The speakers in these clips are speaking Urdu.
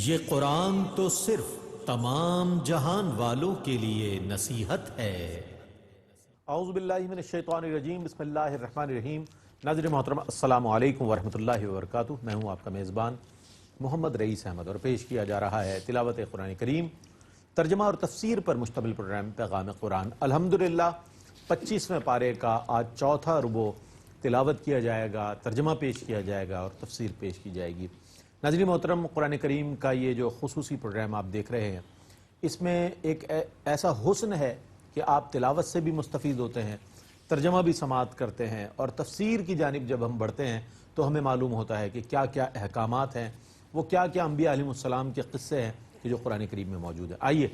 یہ قرآن تو صرف تمام جہان والوں کے لیے نصیحت ہے۔ اعوذ باللہ من الشیطان الرجیم، بسم اللہ الرحمن الرحیم۔ ناظرین محترم، السلام علیکم ورحمۃ اللہ وبرکاتہ۔ میں ہوں آپ کا میزبان محمد رئیس احمد، اور پیش کیا جا رہا ہے تلاوت قرآن کریم، ترجمہ اور تفسیر پر مشتمل پروگرام پیغام قرآن۔ الحمدللہ 25ویں پارے کا آج چوتھا ربع تلاوت کیا جائے گا، ترجمہ پیش کیا جائے گا اور تفسیر پیش کی جائے گی۔ ناظرین محترم، قرآن کریم کا یہ جو خصوصی پروگرام آپ دیکھ رہے ہیں، اس میں ایک ایسا حسن ہے کہ آپ تلاوت سے بھی مستفید ہوتے ہیں، ترجمہ بھی سماعت کرتے ہیں، اور تفسیر کی جانب جب ہم بڑھتے ہیں تو ہمیں معلوم ہوتا ہے کہ کیا کیا احکامات ہیں، وہ کیا کیا انبیاء علیہ السلام کے قصے ہیں کہ جو قرآن کریم میں موجود ہیں۔ آئیے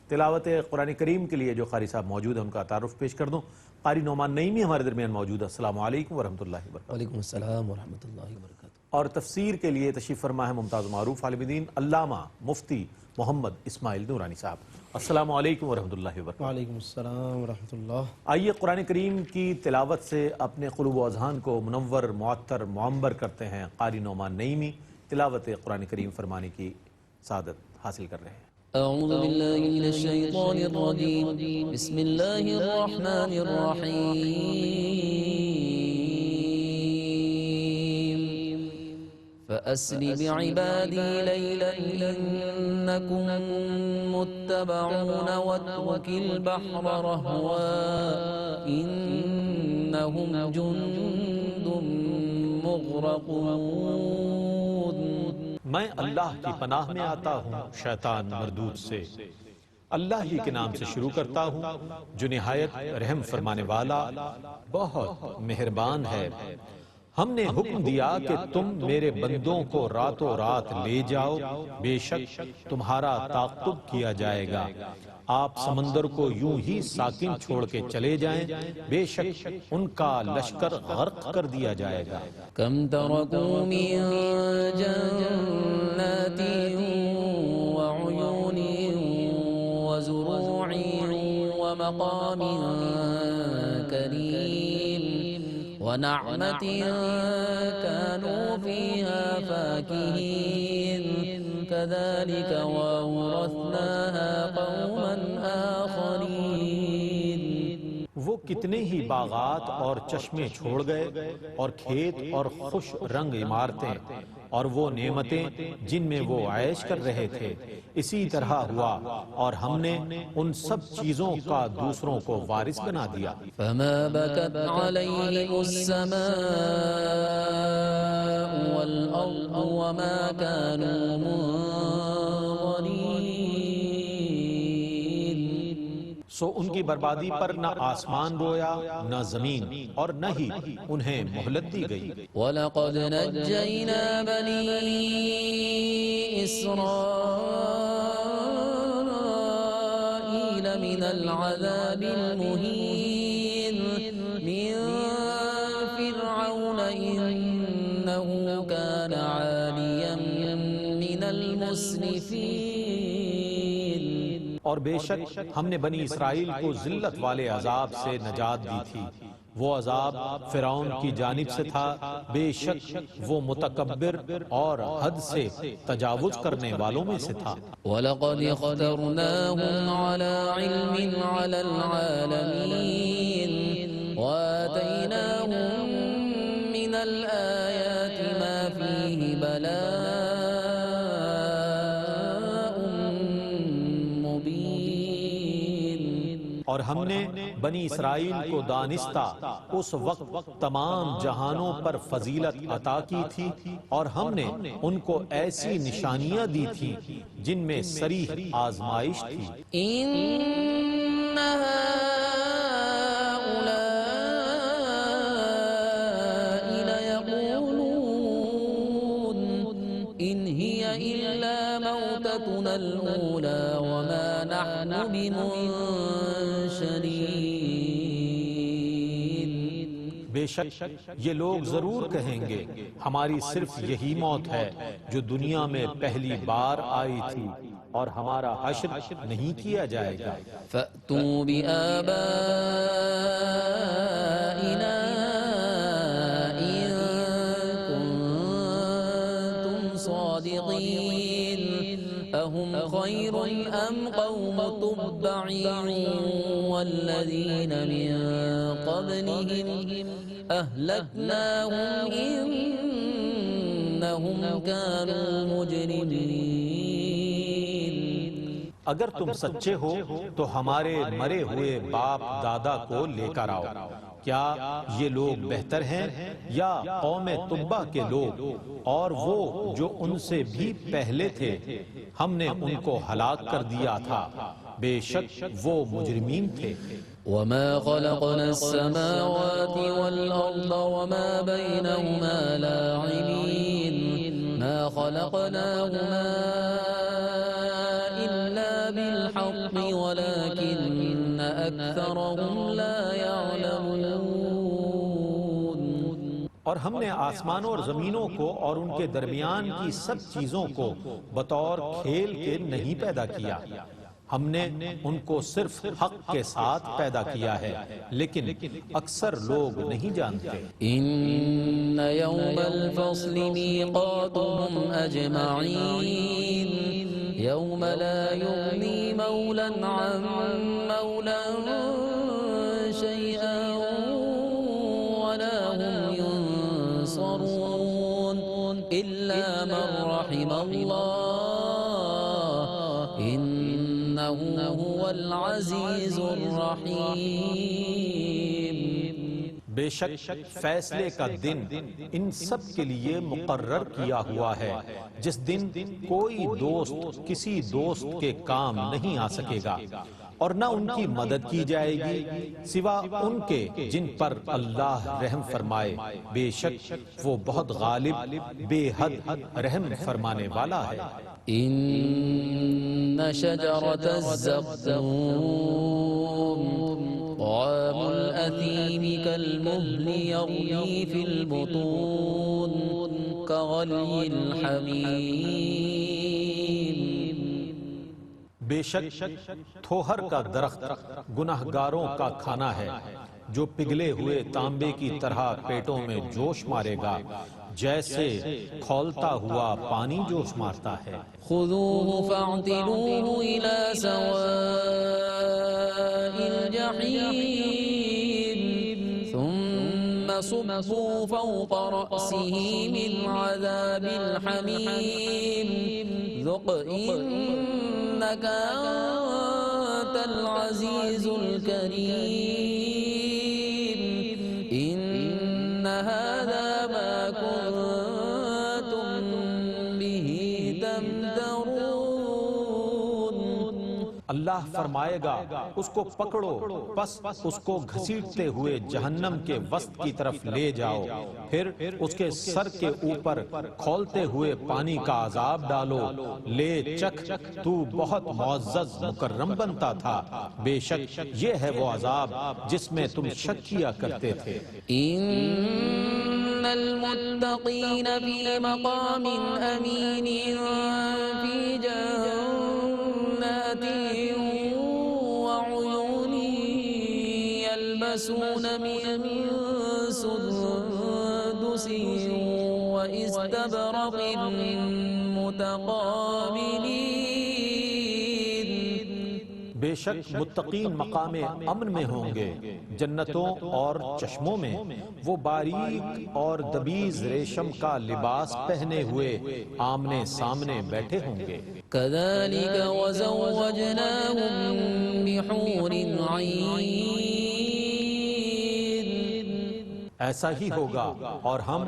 تلاوت قرآن کریم کے لیے جو قاری صاحب موجود ہیں ان کا تعارف پیش کر دوں۔ قاری نعمان نعیمی ہمارے درمیان موجود ہے۔ السلام علیکم ورحمۃ اللہ وبرکاتہ۔ وعلیکم السلام ورحمۃ اللہ وبرکاتہ۔ اور تفسیر کے لیے تشریف فرما ہے ممتاز معروف عالم دین علامہ مفتی محمد اسماعیل نورانی صاحب۔ السلام علیکم ورحمۃ اللہ وبرکاتہ۔ وعلیکم السلام ورحمۃ اللہ۔ آئیے قرآن کریم کی تلاوت سے اپنے قلوب و اذہان کو منور، معطر، معمر کرتے ہیں۔ قاری نعمان نعیمی تلاوت قرآن کریم فرمانے کی سعادت حاصل کر رہے ہیں۔ اعوذ باللہ من الشیطان الرجیم، بسم اللہ الرحمن الرحیم۔ فأسر بعبادی لیلا انکم متبعون واترک البحر رہوا انہم جند مغرقون۔ میں اللہ کی پناہ میں آتا ہوں شیطان مردود سے۔ اللہ ہی کے نام سے شروع کرتا ہوں جو نہایت رحم فرمانے والا، بہت مہربان ہے۔ ہم نے حکم دیا کہ تم میرے بندوں کو راتوں رات لے جاؤ، بے شک تمہارا تعاقب کیا جائے گا۔ آپ سمندر کو یوں ہی ساکن چھوڑ کے چلے جائیں، بے شک ان کا لشکر غرق کر دیا جائے گا۔ کم ترکوا من جنات وعیون وزروع ومقام کریم ونعمت كانوا فيها فاكهين كذلك وورثناها قوما آخرين۔ وہ کتنے ہی باغات اور چشمے چھوڑ گئے، اور کھیت اور خوش رنگ عمارتیں، اور وہ نعمتیں جن میں وہ عیش کر رہے تھے، اسی طرح ہوا، اور ہم نے ان سب چیزوں کا دوسروں کو وارث بنا دیا۔ فما بكت عليهم السماء والأرض وما كانوا منظرين۔ سو ان کی بربادی پر نہ آسمان رویا نہ زمین، اور نہ ہی انہیں مہلت دی گئی۔ وَلَقَدْ نَجَّيْنَا بَنِي إِسْرَائِيلَ مِنَ الْعَذَابِ الْمُهِينِ مِنْ فِرْعَوْنَ إِنَّهُ كَانَ عَالِيًا مِنَ الْمُسْرِفِينَ۔ اور بے شک ہم نے بنی اسرائیل کو ذلت والے عذاب سے نجات دی تھی، وہ عذاب فرعون کی جانب سے تھا، بے شک وہ متکبر اور حد سے تجاوز کرنے والوں میں سے تھا۔ وَلَقَدِ اخْتَرْنَاهُمْ عَلَى عِلْمٍ عَلَى الْعَالَمِينَ وَآتَيْنَاهُمْ مِنَ الْآيَاتِ مَا فِيهِ بَلَاءٌ مُبِينٌ۔ اور ہم نے بنی اسرائیل کو دانستہ اس وقت تمام جہانوں پر فضیلت عطا کی تھی، اور ہم نے ان کو ایسی نشانیاں دی تھی جن میں صریح آزمائش تھی۔ إِنَّ هَؤُلَاءِ لَيَقُولُونَ إِنْ هِيَ إِلَّا مَوْتَتُنَا الْأُولَى وَمَا نَحْنُ بِمُنشَرِينَ۔ بے شک یہ لوگ ضرور کہیں گے ہماری صرف یہی موت ہے جو دنیا میں پہلی بار آئی تھی، اور ہمارا حشر نہیں کیا جائے گا۔ فَأْتُوا بِآبَائِنَا إِن كُنتُمْ صَادِقِينَ۔ خير أم قوم تبع والذين من قبلهم أهلكناهم إنهم كانوا مجرمين اگر تم سچے ہو تو ہمارے مرے ہوئے باپ دادا کو لے کر آؤ، کیا یہ لوگ بہتر ہیں یا قوم تبع کے لوگ؟ اور وہ جو ان سے بھی پہلے تھے ہم نے ان کو ہلاک کر دیا تھا، بے شک وہ مجرمین تھے۔ وما خلقنا السماوات والأرض وما بينهما لاعبين ما خلقناهما إلا بالحق ولكن أكثرهم لا يعلمون۔ اور ہم نے آسمانوں اور زمینوں کو اور ان کے درمیان کی سب چیزوں کو بطور کھیل کے نہیں پیدا کیا، ہم نے ان کو صرف حق کے ساتھ پیدا کیا ہے، لیکن اکثر لوگ نہیں جانتے۔ إن يوم الفصل ميقاتهم أجمعين يوم لا يغني مولا عن مولا شيئا ولا هم ينصرون إلا من رحم الله إنه هو العزيز الرحيم۔ بے شک فیصلے کا دن ان سب کے لیے مقرر کیا ہوا ہے، جس دن کوئی دوست کسی دوست کے کام نہیں آ سکے گا اور نہ ان کی مدد کی جائے گی سوا ان کے جن پر اللہ رحم فرمائے، بے شک وہ بہت غالب بے حد رحم فرمانے والا ہے۔ إن شجرة الزقوم طعام الأثيم كالمهل يغلي في البطون كغلي الحميم۔ بے شک تھوہر کا درخت گناہگاروں کا کھانا ہے، جو پگھلے ہوئے تانبے کی طرح پیٹوں میں جوش مارے گا، جیسے کھولتا ہوا پانی جوش مارتا ہے۔ خذوه فاعتلوه إلى سواء الجحيم ثم صبوا فوق رأسه من عذاب الحميم ذق إنك أنت العزيز الكريم إن هذا ما كنتم به تمترون۔ اللہ فرمائے گا اس کو پکڑو، پس اس کو گھسیٹتے ہوئے جہنم کے وسط کی طرف لے جاؤ، پھر اس کے سر کے اوپر کھولتے ہوئے پانی کا عذاب ڈالو، لے چکھ تو بہت معزز مکرم بنتا تھا، بے شک یہ ہے وہ عذاب جس میں تم شک کیا کرتے تھے۔ إن المتقين في مقام أمين في جنات وعيون يلبسون من سندس واستبرق متقابلين۔ بے شک متقین مقام امن میں ہوں گے، جنتوں اور چشموں میں وہ باریک اور دبیز ریشم کا لباس پہنے ہوئے آمنے سامنے بیٹھے ہوں گے۔ كذلك وزوجناهم بحور عين۔ ایسا ہی ہوگا اور ہم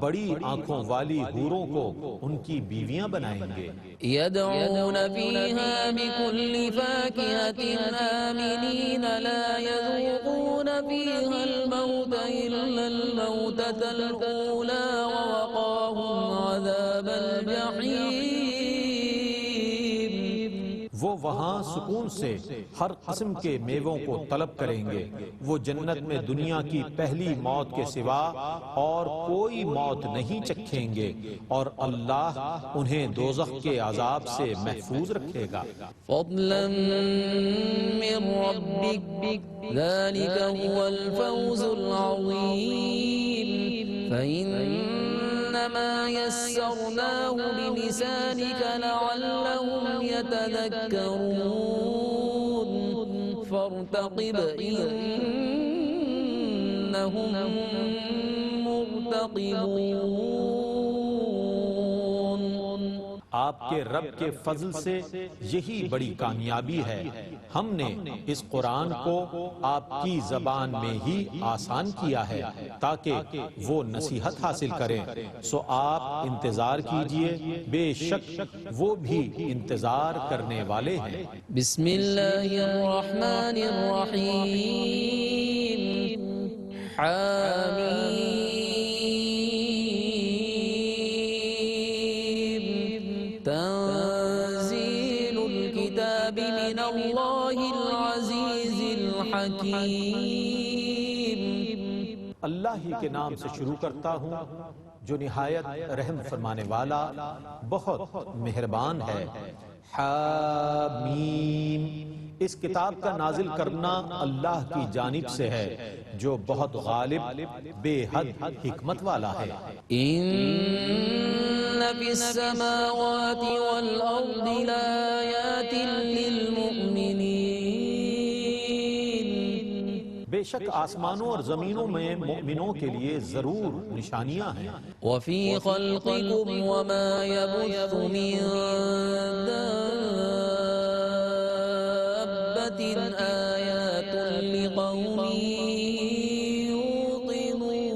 بڑی آنکھوں والی حوروں کو ان کی بیویاں بنائیں گے۔ يدعون فيها بكل فاكهة آمنين لا يذوقون فيها الموت إلا الموتة الأولى ووقاهم عذاب الجحيم۔ وہ وہاں سکون سے ہر قسم کے میووں کو طلب کریں گے، وہ جنت میں دنیا کی پہلی موت کے سوا اور کوئی موت نہیں چکھیں گے، اور اللہ انہیں دوزخ کے عذاب سے محفوظ رکھے گا۔ فضلا من ربك ذلك هو الفوز العظيم فإن فإنما يسرناه بلسانك لعلهم يتذكرون فارتقب إنهم مرتقبون. آپ کے رب کے فضل سے یہی بڑی کامیابی ہے. ہم نے اس قرآن کو آپ کی زبان میں ہی آسان کیا ہے تاکہ وہ نصیحت حاصل کریں. سو آپ انتظار کیجئے، بے شک وہ بھی انتظار کرنے والے ہیں. بسم اللہ الرحمن الرحیم. حامیم. تنزیل الکتاب من اللہ العزیز الحکیم. اللہ ہی کے نام سے شروع کرتا ہوں جو نہایت رحم فرمانے والا بہت مہربان ہے. حامیم. اس کتاب کا نازل کرنا اللہ کی جانب سے ہے جو بہت غالب بے حد حکمت والا ہے. ان فی السماوات والارض لآیات للمؤمنین. بے شک آسمانوں اور زمینوں میں مؤمنوں کے لیے ضرور نشانیاں ہیں. وفی خلقکم وما یبث من دابۃ آیات لقوم یوقنون.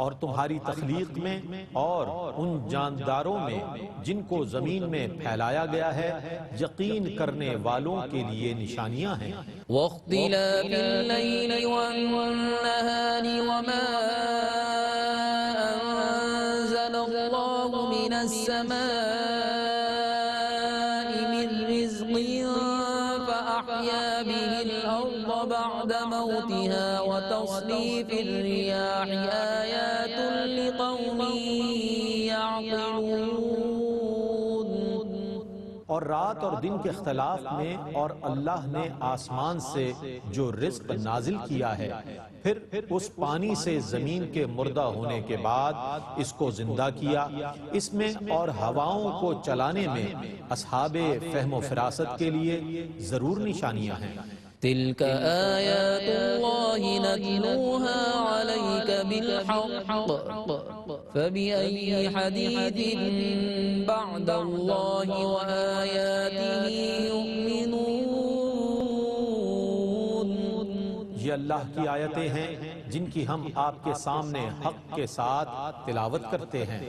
اور تمہاری تخلیق میں اور ان جانداروں میں جن کو زمین میں پھیلایا گیا ہے یقین کرنے والوں کے لیے نشانیاں ہیں. واختلاف اللیل والنہار وما انزل اللہ من السماء من رزق فأحیا به الأرض بعد موتها وتصریف الرياح آیات لقوم يعقلون. اور رات اور دن کے اختلاف میں اور اللہ نے آسمان سے جو رزق نازل کیا ہے پھر اس پانی سے زمین کے مردہ ہونے کے بعد اس کو زندہ کیا، اس میں اور ہواؤں کو چلانے میں اصحاب فہم و فراست کے لیے ضرور نشانیاں ہیں. تلك آیات اللہ نتلوها علیک بالحق فبأي حدیث بعد اللہ وآیاتہ یؤمنون. یہ اللہ کی آیتیں ہیں جن کی ہم آپ کے سامنے حق کے ساتھ تلاوت کرتے ہیں.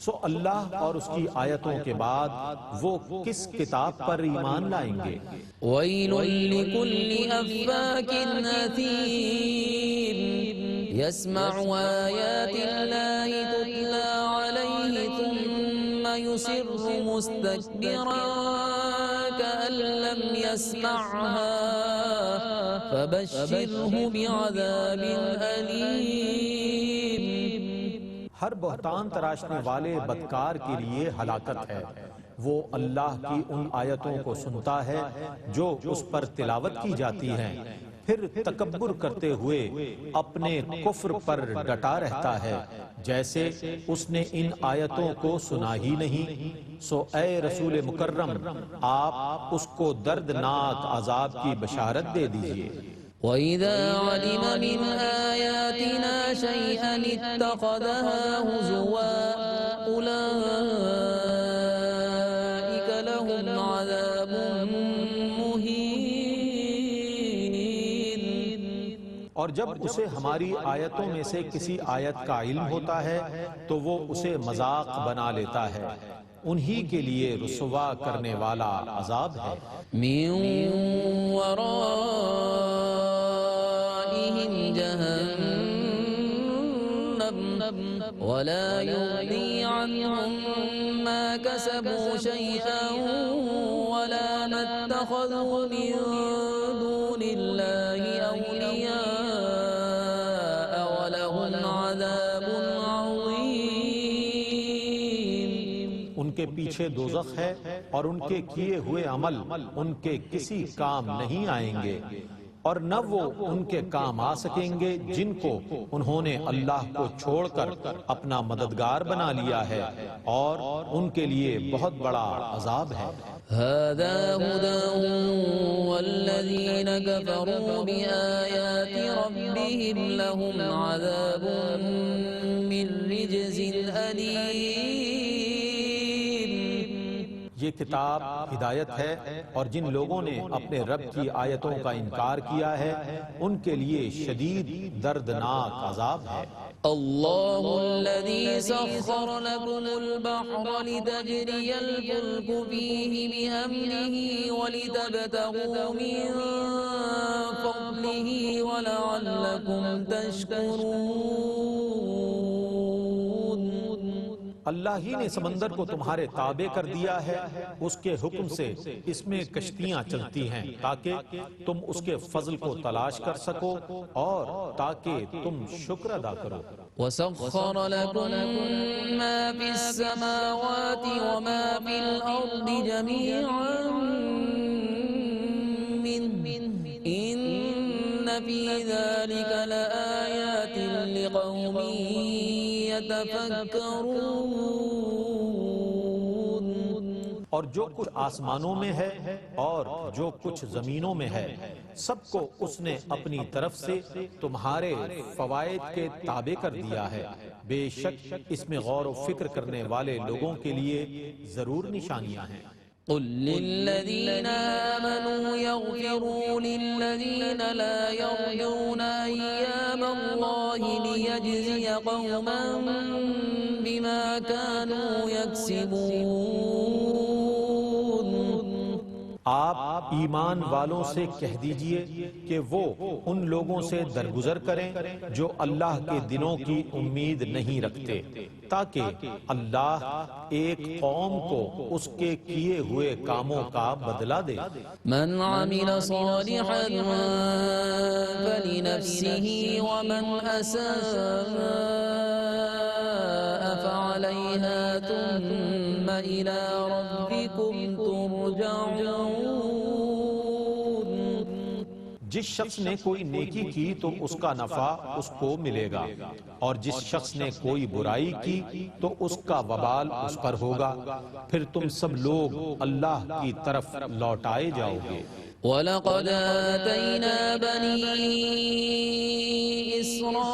سو اللہ اور اس کی آیتوں کے بعد وہ کس کتاب پر ایمان لائیں گے؟ ویل لکل افاک اثیم یسمع آیات اللہ تتلی علیہ ثم یصر مستکبرا کأن لم يسمعها فبشرہ بعذاب علیم. ہر بہتان تراشنے والے بدکار کے لیے ہلاکت ہے. وہ اللہ کی ان آیتوں کو سنتا ہے جو اس پر تلاوت کی جاتی ہیں پھر تکبر کرتے ہوئے اپنے کفر پر ڈٹا رہتا ہے جیسے اس نے ان آیتوں کو سنا ہی نہیں. سو اے رسول مکرم آپ اس کو دردناک عذاب کی بشارت دے دیجئے. وَإِذَا عَلِمَ مِنْ آيَاتِنَا شَيْئًا اتَّخَذَهَا هُزُوًا أُولَئِكَ لَهُمْ عَذَابٌ مُهِينٌ. اور جب اسے ہماری آیتوں میں سے کسی آیت کا علم ہوتا ہے تو وہ اسے مذاق بنا لیتا ہے. انہی کے لیے رسوا کرنے والا عذاب ہے. مِّن وَرَائِهِمْ جَهَنَّمُ وَلَا يُغْنِي عَنْهُمْ مَا كَسَبُوا شَيْئًا وَلَا مَا اتَّخَذُوا مِن دُونِ اللَّهِ أَوْلِيَاءَ وَلَهُمْ عَذَابٌ عَظِيمٌ. ان کے پیچھے دوزخ ہے اور ان کے کیے ہوئے عمل ان کے کسی کام نہیں آئیں گے اور نہ وہ ان کے کام آ سکیں گے جن کو انہوں نے اللہ کو چھوڑ کر اپنا مددگار بنا لیا ہے، اور ان کے لیے بہت بڑا عذاب ہے۔ هذا هدى والذين كفروا بآيات ربهم لهم عذاب من رجز أليم۔ یہ کتاب ہدایت ہے، اور جن لوگوں نے اپنے رب کی آیتوں کا انکار کیا ہے ان کے لیے شدید دردناک عذاب ہے۔ الله الذي سخر لكم البحر لتجري الفلك فيه بأمره ولتبتغوا من فضله ولعلكم تشكرون۔ اللہ ہی نے سمندر کو تمہارے تابع کر دیا ہے، اس کے حکم سے اس میں کشتیاں چلتی ہیں تاکہ تم اس کے فضل کو تلاش کر سکو اور تاکہ تم شکر ادا کرو۔ وسخر لكم ما في السماوات وما في الأرض جميعا منه إن في ذلك لآيات لقوم يتفكرون۔ اور جو کچھ آسمانوں میں ہے اور جو کچھ زمینوں میں ہے، سب کو اس نے اپنی طرف سے تمہارے فوائد کے تابع کر دیا ہے۔ بے شک اس میں غور و فکر کرنے والے لوگوں کے لیے ضرور نشانیاں ہیں۔ قل للذين آمنوا يغفروا للذين لا يرجون أيام الله ليجزي قوما بما كانوا يكسبون۔ آپ ایمان والوں سے کہہ دیجئے کہ وہ ان لوگوں سے درگزر کریں جو اللہ کے دنوں کی امید نہیں رکھتے، تاکہ اللہ ایک قوم کو اس کے کیے ہوئے کاموں کا بدلہ دے۔ من عمل صالحا فلنفسه ومن أساء فعليها ثم إلى ربكم ترجعون۔ جس شخص نے کوئی نیکی کی تو اس کا نفع اس کو ملے گا، اور جس شخص نے کوئی برائی کی تو اس کا وبال اس پر ہوگا، پھر تم سب لوگ اللہ کی طرف لوٹائے جاؤ گے۔ وَلَقَدْ آتَيْنَا بَنِي إِسْرَائِيلَ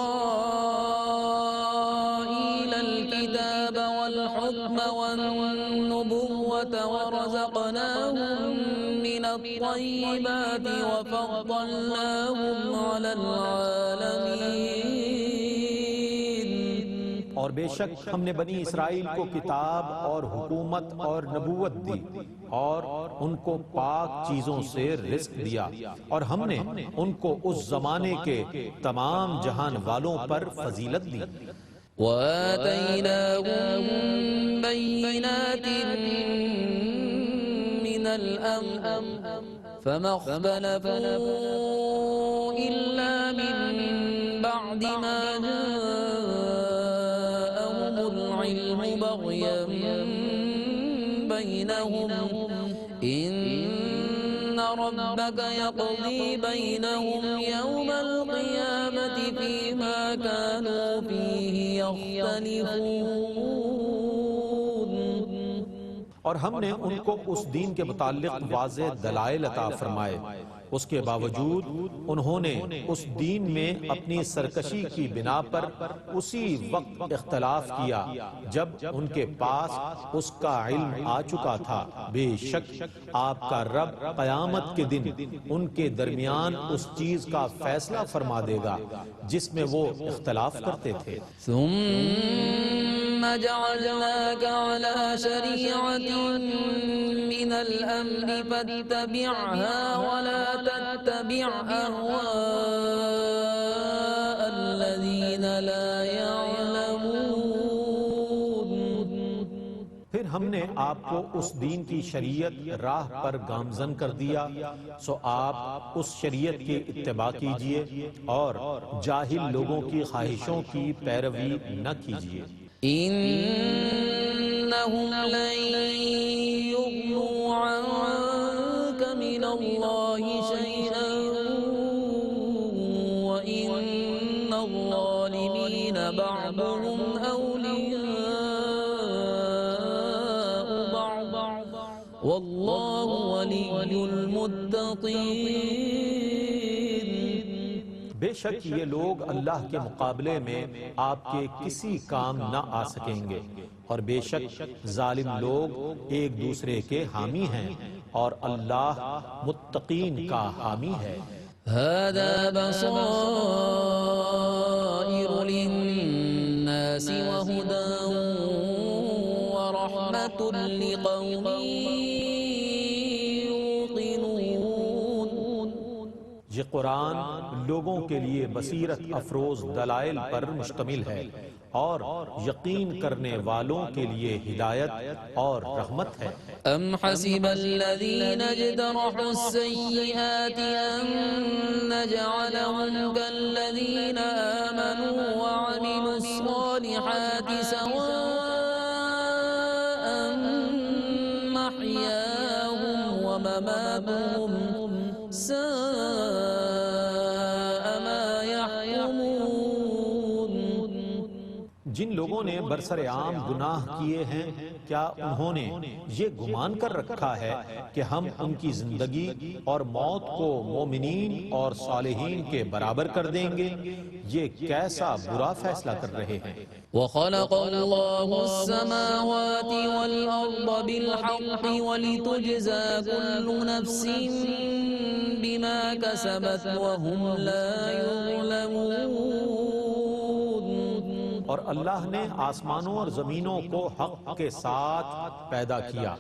الْكِتَابَ وَالْحُكْمَ وَالنُّبُوَّةَ وَرَزَقْنَاهُم مِّنَ الطَّيِّبَاتِ وَفَضَّلْنَاهُمْ عَلَى الْعَالَمِينَ۔ اور بے شک ہم نے بنی اسرائیل کو کتاب اور حکومت اور نبوت دی، اور ان کو پاک چیزوں سے رزق دیا، اور ہم نے ان کو اس زمانے کے تمام جہان والوں پر فضیلت دی۔ وآتيناهم بينات من الأمر فما اختلفوا إلا من بعد ما جاءهم العلم بغيا بينهم إن ربك يقضي بينهم يوم القيامة فيما كانوا فيه يختلفون۔ اور ہم نے ان کو اس دین کے متعلق واضح دلائل عطا فرمائے، اس کے باوجود انہوں نے اس دین میں اپنی سرکشی کی بنا پر اسی وقت اختلاف کیا جب ان کے پاس اس کا علم آ چکا تھا۔ بے شک آپ کا رب قیامت کے دن ان کے درمیان اس چیز کا فیصلہ فرما دے گا جس میں وہ اختلاف کرتے تھے۔ ثم جعلناك على شريعة من الأمر فاتبعها ولا تتبع أهواء الذين لا يعلمون۔ پھر ہم نے آپ کو اس دین کی شریعت راہ پر گامزن کر دیا، سو آپ اس شریعت کی اتباع کیجئے اور جاہل لوگوں کی خواہشوں کی پیروی نہ کیجئے۔ إنهم لن يغنوا عنك من الله شيئا المتقين بے شک یہ لوگ اللہ کے مقابلے میں آپ کے کسی کام نہ آ سکیں گے، اور بے شک ظالم لوگ ایک دوسرے کے حامی ہیں، اور اللہ متقین کا حامی ہے۔ هذا بصائر للناس وهدى ورحمة لقوم يوقنون۔ یہ قرآن لوگوں کے لیے بصیرت افروز دلائل پر مشتمل ہے اور یقین کرنے والوں کے لیے ہدایت اور رحمت ہے۔ أم حسب الذين اجترحوا السيئات أن نجعلهم كالذين آمنوا وعملوا الصالحات سواء محياهم ومماتهم ساء ما يحكمون۔ جن لوگوں نے برسر عام گناہ کیے ہیں، کیا انہوں نے یہ گمان کر رکھا ہے کہ ہم ان کی زندگی اور موت کو مومنین اور صالحین کے برابر کر دیں گے؟ یہ کیسا برا فیصلہ کر رہے ہیں۔ وخلق الله السماوات والأرض بالحق ولتجزى كل نفس بما كسبت وهم لا يظلمون۔ اور اللہ نے آسمانوں اور زمینوں کو حق کے ساتھ پیدا کیا،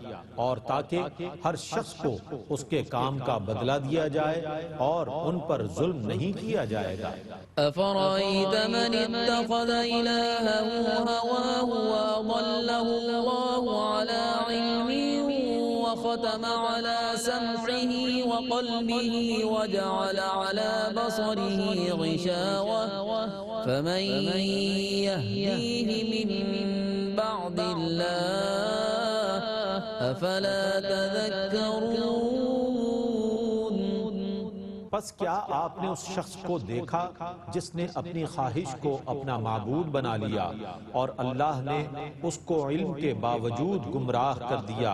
اور تاکہ ہر شخص کو اس کے کام کا بدلہ دیا جائے اور ان پر ظلم نہیں کیا جائے گا۔ أفرأيت من اتخذ إلهه هواه وأضله الله على علم وختم على سمعه وقلبه وجعل على بصره غشاوة فمن يهديه من بعد الله أفلا تذكرون۔ پس کیا آپ نے اس شخص کو دیکھا جس نے اپنی خواہش کو اپنا معبود بنا لیا، اور اللہ نے اس کو علم کے باوجود گمراہ کر دیا،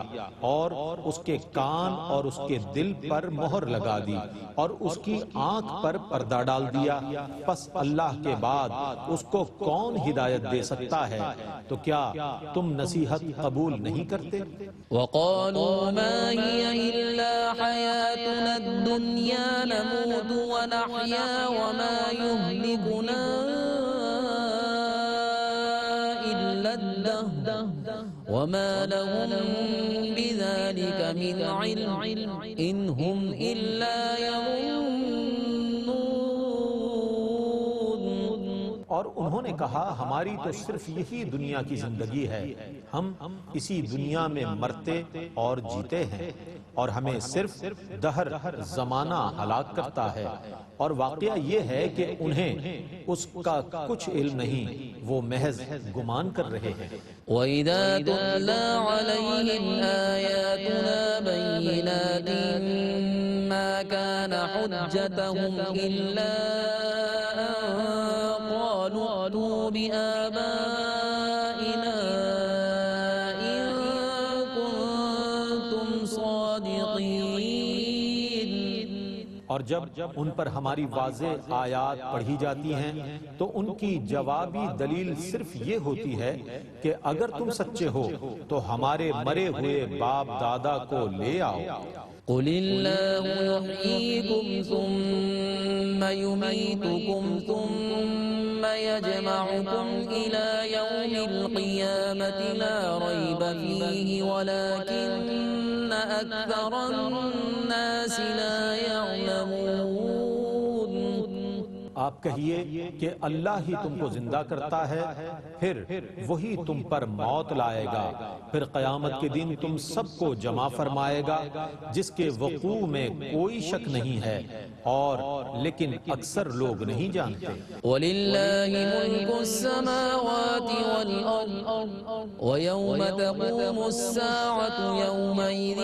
اور اس کے کان اور اس کے دل پر مہر لگا دی، اور اس کی آنکھ پر پردہ ڈال دیا؟ پس اللہ کے بعد اس کو کون ہدایت دے سکتا ہے؟ تو کیا تم نصیحت قبول نہیں کرتے؟ وقالوا ما هي إلا حياتنا الدنيا نموت ونحيا وما يهلكنا إلا الدهر وما لهم بذلك من علم إن هم إلا يظنون۔ اور انہوں نے کہا ہماری تو صرف یہی دنیا کی زندگی ہے، ہم اسی دنیا میں مرتے اور جیتے ہیں، اور ہمیں صرف دہر زمانہ ہلاک کرتا ہے، اور واقعہ یہ ہے کہ انہیں اس کا کچھ علم نہیں، وہ محض گمان کر رہے ہیں۔ وَإِذَا تُتْلَى عَلَيْهِمْ آيَاتُنَا بَيِّنَاتٍ مَا كَانَ حُجَّتَهُمْ إِلَّا أَن قَالُوا ائْتُوا بِآبَائِنَا إِن كُنتُمْ صَادِقِينَ۔ اور جب ان پر ہماری واضح آیات پڑھی جاتی ہیں تو ان کی جوابی دلیل صرف یہ ہوتی ہے کہ اگر تم سچے ہو تو ہمارے مرے ہوئے باپ دادا کو لے آؤ۔ قُلِ اللَّهُ يُحْيِيكُمْ ثُمَّ يُمِيتُكُمْ ثُمَّ يَجْمَعُكُمْ إِلَى يَوْمِ الْقِيَامَةِ لَا رَيْبَ فِيهِ وَلَكِنَّ أَكْثَرَ النَّاسِ لَا يَعْلَمُونَ۔ آپ کہیے کہ اللہ ہی تم کو زندہ کرتا ہے، پھر وہی تم پر موت لائے گا، پھر قیامت کے دن تم سب کو جمع فرمائے گا، جس کے وقوع میں کوئی شک نہیں ہے، اور لیکن اکثر لوگ نہیں جانتے۔ وَلِلَّهِ مُلْكُ السَّمَاوَاتِ وَالْأَرْضِ وَيَوْمَ تَقُومُ السَّاعَةُ يَوْمَئِذٍ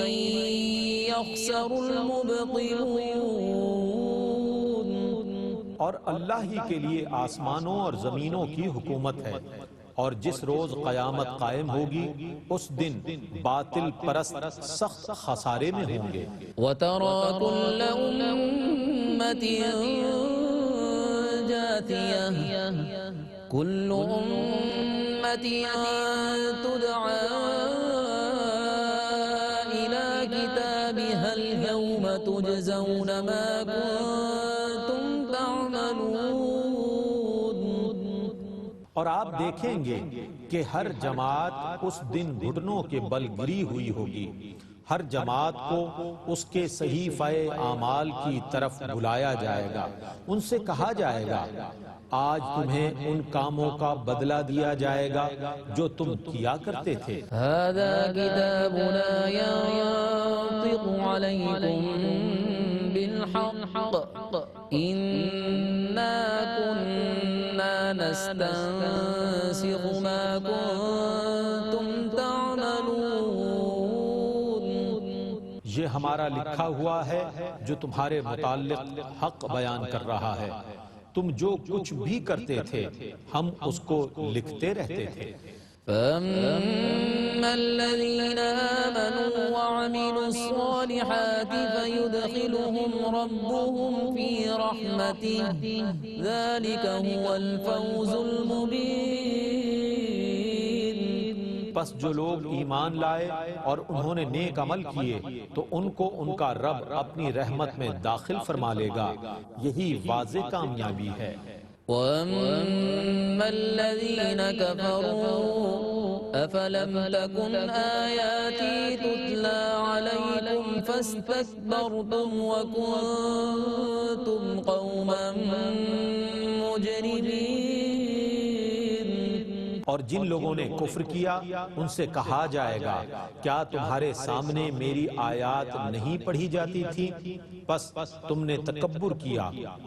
يَخْسَرُ الْمُبْطِلُونَ۔ اور اللہ ہی کے لیے آسمانوں اور زمینوں کی حکومت ہے، اور جس روز قیامت قائم ہوگی اس دن باطل پرست سخت خسارے میں ہوں گے۔ وترى كل أمة جاثية كل أمة تدعى إلى كتابها اليوم تجزون ما كنتم تعملون۔ اور آپ دیکھیں گے کہ ہر جماعت اس دن گھٹنوں کے بل گری ہوئی ہوگی، ہر جماعت کو اس کے صحیفہ اعمال کی طرف بلایا جائے گا، ان سے کہا جائے گا آج تمہیں ان کاموں کا بدلہ دیا جائے گا جو تم کیا کرتے تھے۔ هذا كتابنا ينطق عليكم بالحق إنا كنا نستنسخ ما كنتم تعملون۔ یہ ہمارا لکھا ہوا ہے جو تمہارے متعلق حق بیان کر رہا ہے، تم جو کچھ بھی کرتے تھے ہم اس کو لکھتے رہتے تھے۔ فأما الذين آمنوا وعملوا الصالحات فيدخلهم ربهم في رحمته ذلك هو الفوز المبين۔ پس جو لوگ ایمان لائے اور انہوں نے نیک عمل کیے تو ان کو ان کا رب اپنی رحمت میں داخل فرما لے گا، یہی واضح کامیابی ہے۔ وَأَمَّا الَّذِينَ كَفَرُوا أَفَلَمْ تَكُنْ آيَاتِي تُتْلَى عَلَيْكُمْ فَاسْتَكْبَرْتُمْ وَكُنْتُمْ قَوْمًا مُجْرِمِينَ۔ اور جن لوگوں نے کفر کیا ان سے کہا جائے گا کیا تمہارے سامنے میری آیات نہیں پڑھی جاتی تھی؟ پس تم نے تکبر کیا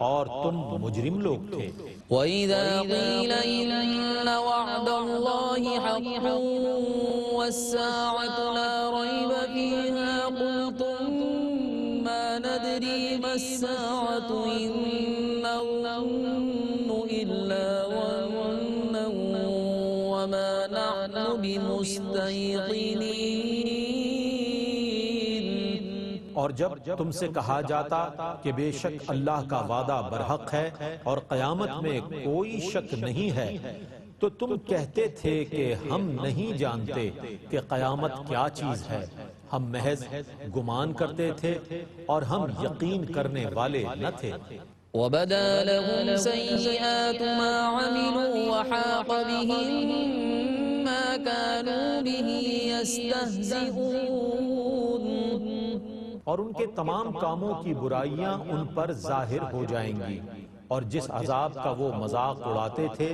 اور تم مجرم لوگ تھے۔ وَإِذَا قِيلَ إِنَّ وَعْدَ اللَّهِ حَقٌّ وَالسَّاعَةُ لَا رَيْبَ فِيهَا قُلْتُمْ مَا نَدْرِي مَا السَّاعَةُ إِن نَّظُنُّ إِلَّا ظَنًّا وَمَا نَحْنُ بِمُسْتَيْقِنِينَ۔ اور جب تم سے کہا جاتا کہ بے شک اللہ کا وعدہ برحق ہے اور قیامت میں کوئی شک نہیں ہے تو تم کہتے تھے کہ ہم نہیں جانتے کہ قیامت کیا چیز ہے، ہم محض گمان کرتے تھے اور ہم یقین کرنے والے نہ تھے۔ وَبَدَا لَهُمْ سَيِّئَاتُ مَا عَمِلُوا وَحَاقَ بِهِم مَّا كَانُوا بِهِ يَسْتَهْزِئُونَ۔ اور ان کے تمام کاموں کی برائیاں ان پر ظاہر ہو جائیں گی، اور جس عذاب کا وہ مذاق اڑاتے تھے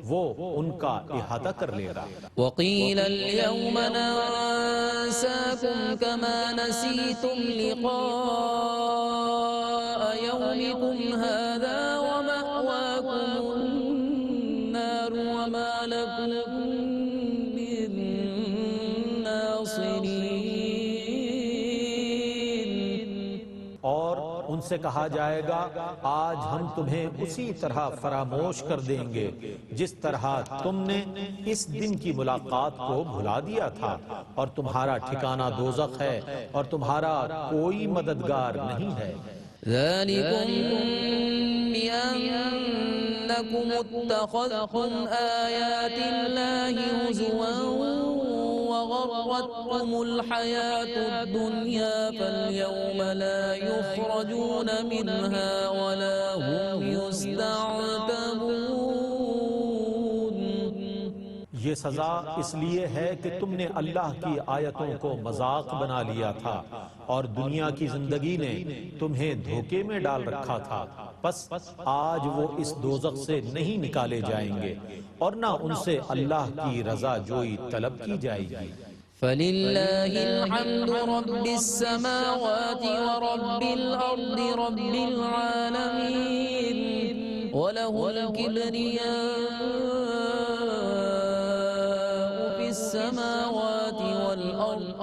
وہ ان کا احاطہ کر لے گا۔ وَقِيلَ الْيَوْمَ نَنسَاكُمْ كَمَا نَسِيتُمْ لِقَاءَ يَوْمِكُمْ هَذَا وَمَأْوَاكُمُ النَّارُ وَمَا لَكُمْ مِن نَاصِرِينَ۔ اور ان سے کہا جائے گا آج ہم تمہیں اسی طرح فراموش کر دیں گے جس طرح تم نے اس دن کی ملاقات کو بھلا دیا تھا، اور تمہارا ٹھکانہ دوزخ ہے اور تمہارا کوئی مددگار نہیں ہے۔ ذَلِكُمْ بِأَنَّكُمُ اتَّخَذْتُمْ آيَاتِ اللَّهِ هُزُوًا وغرتكم الحياة الدنيا فاليوم لا يخرجون منها ولا هم يستعتبون۔ یہ سزا اس لیے ہے کہ تم نے اللہ کی آیتوں کو مذاق بنا لیا تھا اور دنیا کی زندگی نے تمہیں دھوکے میں ڈال رکھا تھا، پس آج وہ اس دوزخ سے نہیں نکالے جائیں گے اور نہ ان سے اللہ کی رضا جوئی طلب کی جائے گی۔ فَلِلَّهِ الْحَمْدُ رَبِّ السَّمَاوَاتِ وَرَبِّ الْأَرْضِ رَبِّ الْعَالَمِينَ وَلَهُ الْكِبْرِيَاءُ فِي السَّمَاوَاتِ وَالْأَرْضِ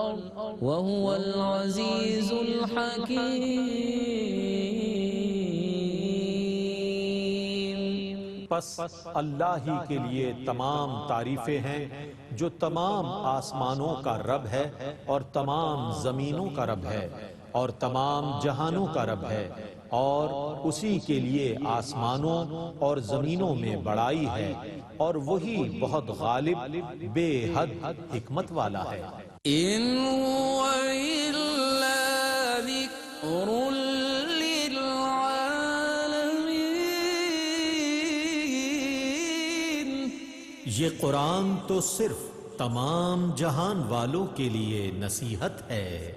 وَهُوَ الْعَزِيزُ الْحَكِيمُ۔ پس اللہ ہی کے لیے تمام تعریفیں ہیں جو تمام آسمانوں کا رب ہے اور تمام زمینوں کا رب ہے اور تمام جہانوں کا رب ہے، اور اسی کے لیے آسمانوں اور زمینوں میں بڑائی ہے، اور وہی بہت غالب بے حد حکمت والا ہے۔ إن هو إلا ذكر للعالمين یہ قرآن تو صرف تمام جہان والوں کے لیے نصیحت ہے۔